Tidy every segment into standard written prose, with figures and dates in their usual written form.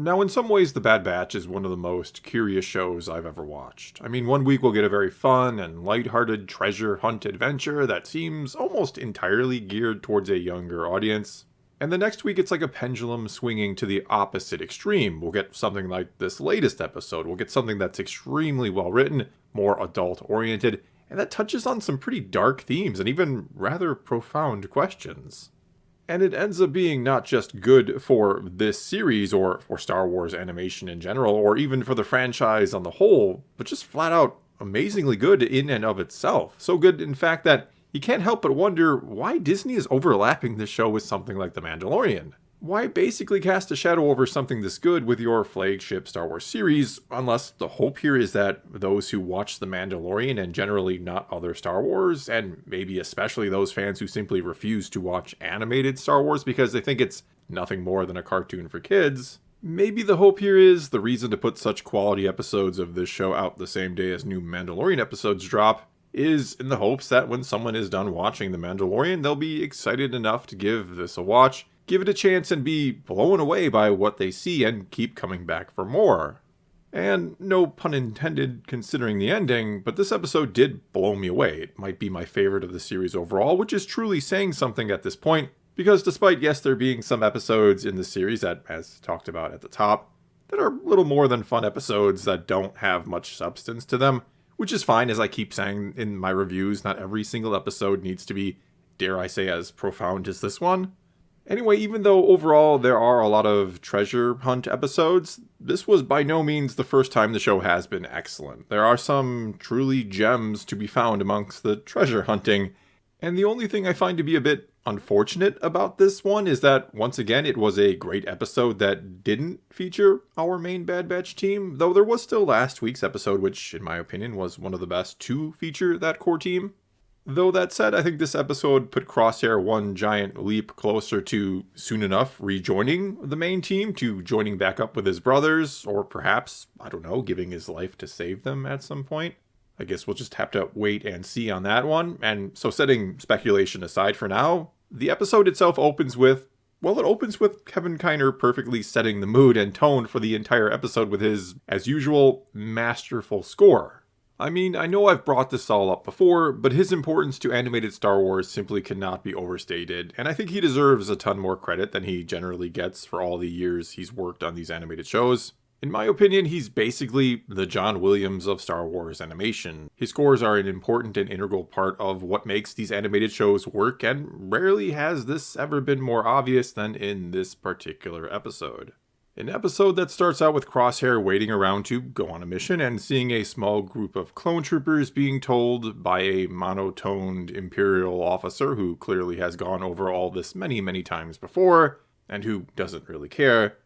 Now, in some ways, The Bad Batch is one of the most curious shows I've ever watched. I mean, one week we'll get a very fun and lighthearted treasure hunt adventure that seems almost entirely geared towards a younger audience. And the next week it's like a pendulum swinging to the opposite extreme. We'll get something like this latest episode. We'll get something that's extremely well written, more adult oriented, and that touches on some pretty dark themes and even rather profound questions. And it ends up being not just good for this series or for Star Wars animation in general, or even for the franchise on the whole, but just flat out amazingly good in and of itself. So good, in fact, that you can't help but wonder why Disney is overlapping this show with something like The Mandalorian. Why basically cast a shadow over something this good with your flagship Star Wars series, unless the hope here is that those who watch The Mandalorian and generally not other Star Wars, and maybe especially those fans who simply refuse to watch animated Star Wars because they think it's nothing more than a cartoon for kids, maybe the hope here is the reason to put such quality episodes of this show out the same day as new Mandalorian episodes drop is in the hopes that when someone is done watching The Mandalorian, they'll be excited enough to give this a watch, give it a chance, and be blown away by what they see and keep coming back for more. And no pun intended considering the ending, but this episode did blow me away. It might be my favorite of the series overall, which is truly saying something at this point, because despite, yes, there being some episodes in the series that, as talked about at the top, that are little more than fun episodes that don't have much substance to them, which is fine, as I keep saying in my reviews, not every single episode needs to be, dare I say, as profound as this one. Anyway, even though overall there are a lot of treasure hunt episodes, this was by no means the first time the show has been excellent. There are some truly gems to be found amongst the treasure hunting, and the only thing I find to be a bit unfortunate about this one is that, once again, it was a great episode that didn't feature our main Bad Batch team, though there was still last week's episode, which, in my opinion, was one of the best to feature that core team. Though that said, I think this episode put Crosshair one giant leap closer to, soon enough, rejoining the main team, to joining back up with his brothers, or perhaps, I don't know, giving his life to save them at some point. I guess we'll just have to wait and see on that one. And so, setting speculation aside for now, the episode itself opens with, well, it opens with Kevin Kiner perfectly setting the mood and tone for the entire episode with his, as usual, masterful score. I mean, I know I've brought this all up before, but his importance to animated Star Wars simply cannot be overstated, and I think he deserves a ton more credit than he generally gets for all the years he's worked on these animated shows. In my opinion, he's basically the John Williams of Star Wars animation. His scores are an important and integral part of what makes these animated shows work, and rarely has this ever been more obvious than in this particular episode. An episode that starts out with Crosshair waiting around to go on a mission and seeing a small group of clone troopers being told by a monotoned Imperial officer who clearly has gone over all this many, many times before, and who doesn't really care,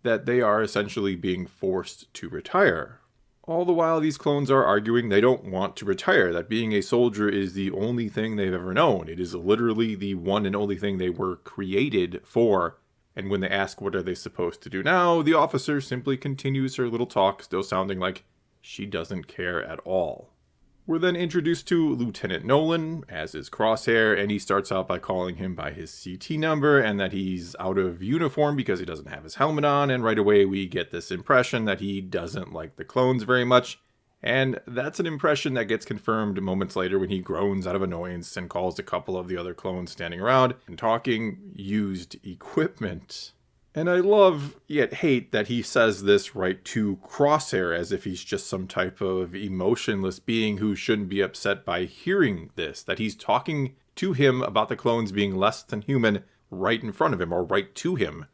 that they are essentially being forced to retire. All the while these clones are arguing they don't want to retire, that being a soldier is the only thing they've ever known. It is literally the one and only thing they were created for. And when they ask what are they supposed to do now, the officer simply continues her little talk, still sounding like she doesn't care at all. We're then introduced to Lieutenant Nolan, as is Crosshair, and he starts out by calling him by his CT number and that he's out of uniform because he doesn't have his helmet on, and right away we get this impression that he doesn't like the clones very much, and that's an impression that gets confirmed moments later when he groans out of annoyance and calls a couple of the other clones standing around and talking used equipment. And I love, yet hate, that he says this right to Crosshair as if he's just some type of emotionless being who shouldn't be upset by hearing this, that he's talking to him about the clones being less than human right in front of him, or right to him.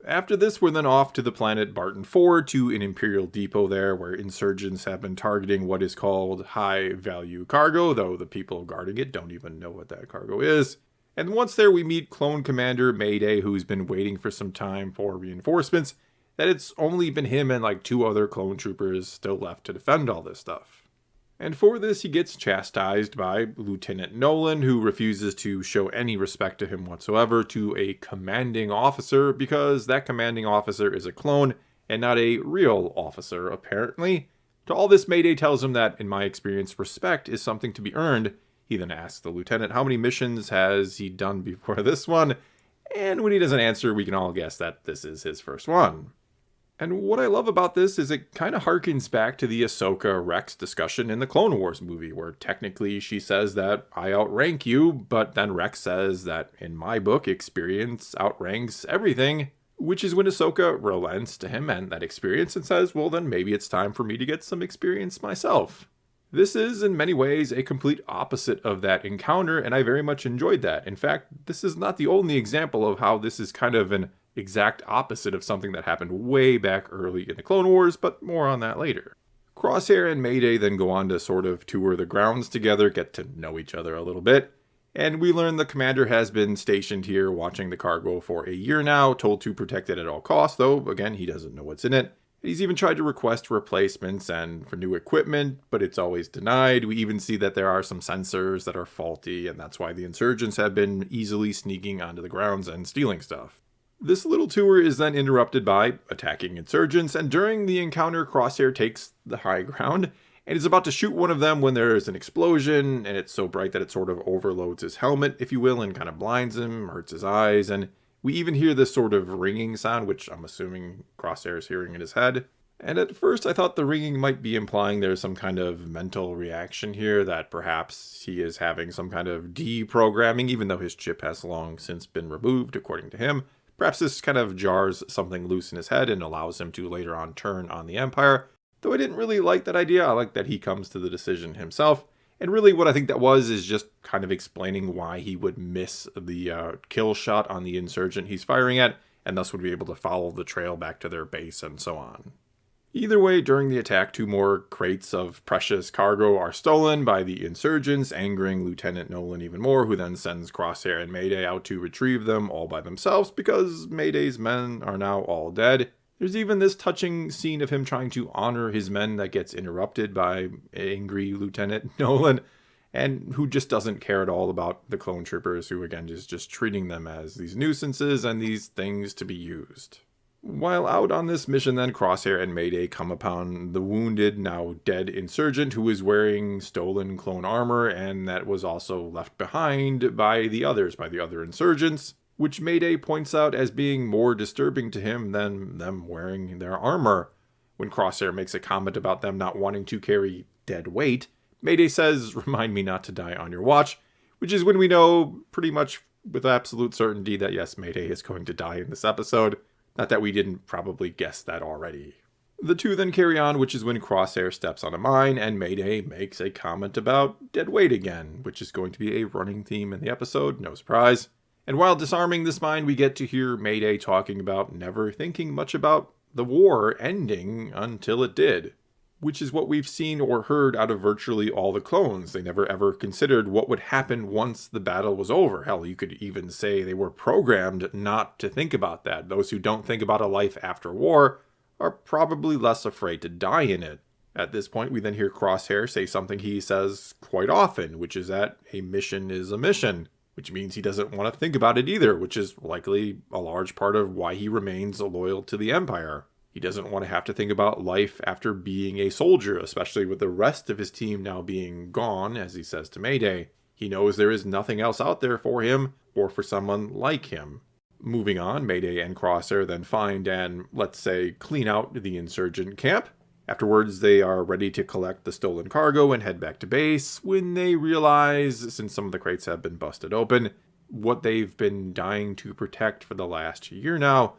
After this, we're then off to the planet Barton 4, to an Imperial depot there, where insurgents have been targeting what is called high-value cargo, though the people guarding it don't even know what that cargo is. And once there, we meet Clone Commander Mayday, who's been waiting for some time for reinforcements, that it's only been him and like 2 other clone troopers still left to defend all this stuff. And for this, he gets chastised by Lieutenant Nolan, who refuses to show any respect to him whatsoever to a commanding officer, because that commanding officer is a clone and not a real officer, apparently. To all this, Mayday tells him that, in my experience, respect is something to be earned. He then asks the lieutenant how many missions has he done before this one, and when he doesn't answer, we can all guess that this is his first one. And what I love about this is it kind of harkens back to the Ahsoka Rex discussion in the Clone Wars movie, where technically she says that I outrank you, but then Rex says that in my book, experience outranks everything, which is when Ahsoka relents to him and that experience and says, well, then maybe it's time for me to get some experience myself. This is, in many ways, a complete opposite of that encounter, and I very much enjoyed that. In fact, this is not the only example of how this is kind of an exact opposite of something that happened way back early in the Clone Wars, but more on that later. Crosshair and Mayday then go on to sort of tour the grounds together, get to know each other a little bit, and we learn the commander has been stationed here watching the cargo for a year now, told to protect it at all costs, though, again, he doesn't know what's in it. He's even tried to request replacements and for new equipment, but it's always denied. We even see that there are some sensors that are faulty, and that's why the insurgents have been easily sneaking onto the grounds and stealing stuff. This little tour is then interrupted by attacking insurgents, and during the encounter, Crosshair takes the high ground and is about to shoot one of them when there is an explosion, and it's so bright that it sort of overloads his helmet, if you will, and kind of blinds him, hurts his eyes, and we even hear this sort of ringing sound, which I'm assuming Crosshair is hearing in his head. And at first I thought the ringing might be implying there's some kind of mental reaction here, that perhaps he is having some kind of deprogramming, even though his chip has long since been removed, according to him. Perhaps this kind of jars something loose in his head and allows him to later on turn on the Empire. Though I didn't really like that idea. I like that he comes to the decision himself. And really what I think that was is just kind of explaining why he would miss the kill shot on the insurgent he's firing at, and thus would be able to follow the trail back to their base and so on. Either way, during the attack, 2 more crates of precious cargo are stolen by the insurgents, angering Lieutenant Nolan even more, who then sends Crosshair and Mayday out to retrieve them all by themselves because Mayday's men are now all dead. There's even this touching scene of him trying to honor his men that gets interrupted by angry Lieutenant Nolan, and who just doesn't care at all about the clone troopers, who again is just treating them as these nuisances and these things to be used. While out on this mission then, Crosshair and Mayday come upon the wounded, now dead insurgent who is wearing stolen clone armor, and that was also left behind by the other insurgents, which Mayday points out as being more disturbing to him than them wearing their armor. When Crosshair makes a comment about them not wanting to carry dead weight, Mayday says, "Remind me not to die on your watch," which is when we know pretty much with absolute certainty that yes, Mayday is going to die in this episode. Not that we didn't probably guess that already. The two then carry on, which is when Crosshair steps on a mine and Mayday makes a comment about dead weight again, which is going to be a running theme in the episode, no surprise. And while disarming this mine, we get to hear Mayday talking about never thinking much about the war ending until it did, which is what we've seen or heard out of virtually all the clones. They never ever considered what would happen once the battle was over. Hell, you could even say they were programmed not to think about that. Those who don't think about a life after war are probably less afraid to die in it. At this point, we then hear Crosshair say something he says quite often, which is that a mission is a mission, which means he doesn't want to think about it either, which is likely a large part of why he remains loyal to the Empire. He doesn't want to have to think about life after being a soldier, especially with the rest of his team now being gone, as he says to Mayday. He knows there is nothing else out there for him or for someone like him. Moving on, Mayday and Crosshair then find and, let's say, clean out the insurgent camp. Afterwards, they are ready to collect the stolen cargo and head back to base when they realize, since some of the crates have been busted open, what they've been dying to protect for the last year now,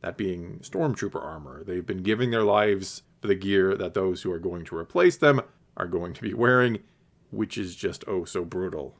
that being stormtrooper armor. They've been giving their lives for the gear that those who are going to replace them are going to be wearing, which is just oh so brutal.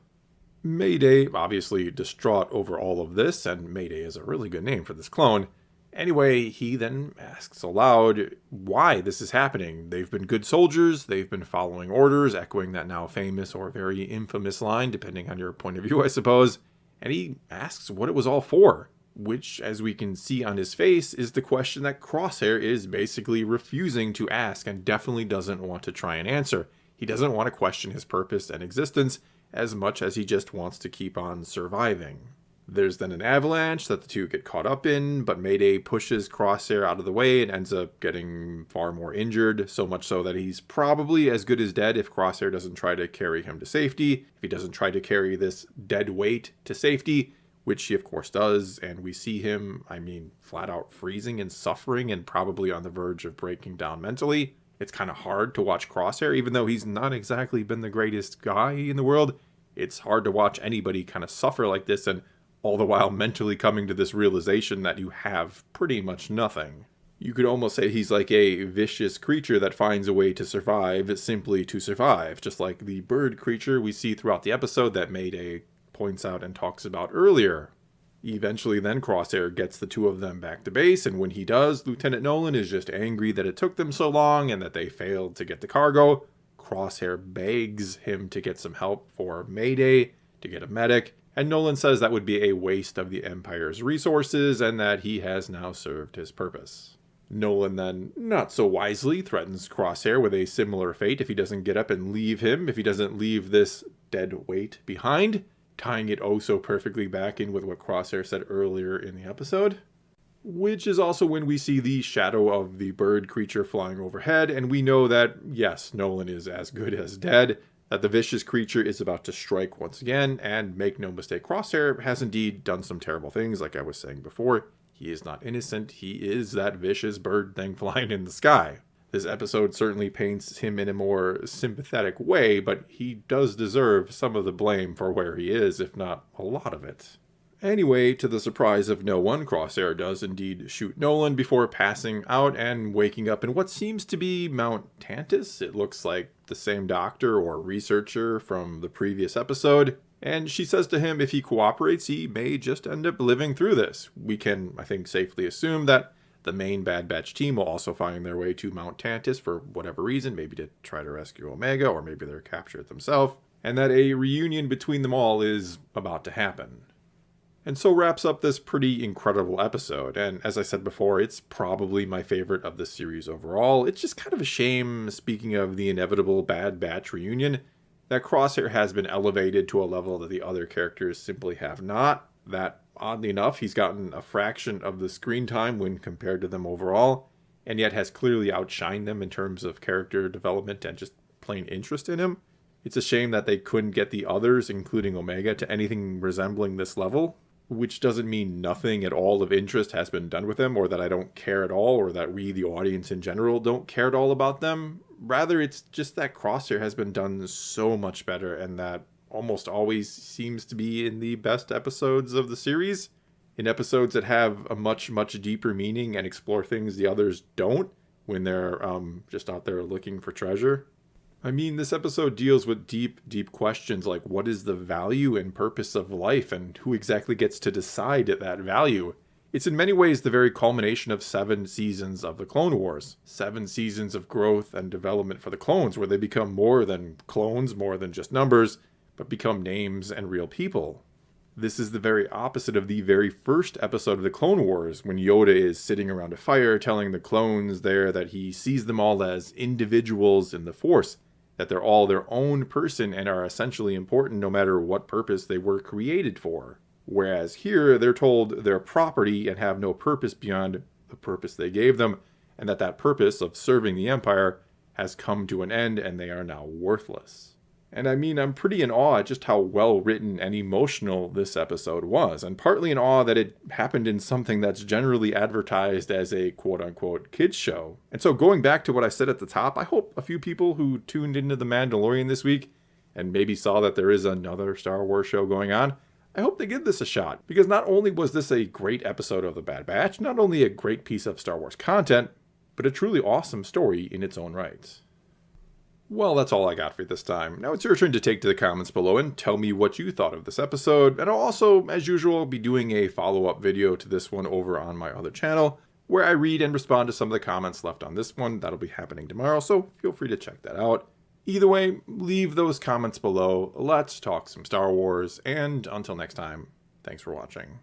Mayday, obviously distraught over all of this, and Mayday is a really good name for this clone. Anyway, he then asks aloud why this is happening. They've been good soldiers, they've been following orders, echoing that now famous or very infamous line, depending on your point of view, I suppose. And he asks what it was all for, which, as we can see on his face, is the question that Crosshair is basically refusing to ask and definitely doesn't want to try and answer. He doesn't want to question his purpose and existence as much as he just wants to keep on surviving. There's then an avalanche that the two get caught up in, but Mayday pushes Crosshair out of the way and ends up getting far more injured, so much so that he's probably as good as dead if Crosshair doesn't try to carry him to safety, if he doesn't try to carry this dead weight to safety, which he of course does, and we see him, flat out freezing and suffering and probably on the verge of breaking down mentally. It's kind of hard to watch Crosshair, even though he's not exactly been the greatest guy in the world. It's hard to watch anybody kind of suffer like this, and all the while mentally coming to this realization that you have pretty much nothing. You could almost say he's like a vicious creature that finds a way to survive simply to survive, just like the bird creature we see throughout the episode that Mayday points out and talks about earlier. Eventually then Crosshair gets the two of them back to base, and when he does, Lieutenant Nolan is just angry that it took them so long and that they failed to get the cargo. Crosshair begs him to get some help for Mayday, to get a medic, and Nolan says that would be a waste of the Empire's resources and that he has now served his purpose. Nolan then, not so wisely, threatens Crosshair with a similar fate if he doesn't get up and leave him, if he doesn't leave this dead weight behind, tying it oh so perfectly back in with what Crosshair said earlier in the episode. Which is also when we see the shadow of the bird creature flying overhead, and we know that, yes, Nolan is as good as dead, that the vicious creature is about to strike once again, and make no mistake, Crosshair has indeed done some terrible things, like I was saying before. He is not innocent, he is that vicious bird thing flying in the sky. This episode certainly paints him in a more sympathetic way, but he does deserve some of the blame for where he is, if not a lot of it. Anyway, to the surprise of no one, Crosshair does indeed shoot Nolan before passing out and waking up in what seems to be Mount Tantus. It looks like the same doctor or researcher from the previous episode. And she says to him if he cooperates, he may just end up living through this. We can, I think, safely assume that the main Bad Batch team will also find their way to Mount Tantus for whatever reason, maybe to try to rescue Omega, or maybe they're captured themselves, and that a reunion between them all is about to happen. And so wraps up this pretty incredible episode, and as I said before, it's probably my favorite of the series overall. It's just kind of a shame, speaking of the inevitable Bad Batch reunion, that Crosshair has been elevated to a level that the other characters simply have not. That, oddly enough, he's gotten a fraction of the screen time when compared to them overall, and yet has clearly outshined them in terms of character development and just plain interest in him. It's a shame that they couldn't get the others, including Omega, to anything resembling this level, which doesn't mean nothing at all of interest has been done with them, or that I don't care at all, or that we, the audience in general, don't care at all about them. Rather, it's just that Crosshair has been done so much better, and that almost always seems to be in the best episodes of the series, in episodes that have a much, much deeper meaning and explore things the others don't when they're just out there looking for treasure. I mean, this episode deals with deep, deep questions like what is the value and purpose of life, and who exactly gets to decide that value. It's in many ways the very culmination of 7 seasons of the Clone Wars. 7 seasons of growth and development for the clones, where they become more than clones, more than just numbers, but become names and real people. This is the very opposite of the very first episode of the Clone Wars, when Yoda is sitting around a fire telling the clones there that he sees them all as individuals in the Force, that they're all their own person and are essentially important no matter what purpose they were created for. Whereas here, they're told they're property and have no purpose beyond the purpose they gave them, and that purpose of serving the Empire has come to an end and they are now worthless. And I mean, I'm pretty in awe at just how well written and emotional this episode was, and partly in awe that it happened in something that's generally advertised as a quote-unquote kids show. And so going back to what I said at the top, I hope a few people who tuned into The Mandalorian this week and maybe saw that there is another Star Wars show going on, I hope they give this a shot, because not only was this a great episode of The Bad Batch, not only a great piece of Star Wars content, but a truly awesome story in its own right. Well, that's all I got for you this time. Now it's your turn to take to the comments below and tell me what you thought of this episode, and I'll also, as usual, be doing a follow-up video to this one over on my other channel, where I read and respond to some of the comments left on this one. That'll be happening tomorrow, so feel free to check that out. Either way, leave those comments below, let's talk some Star Wars, and until next time, thanks for watching.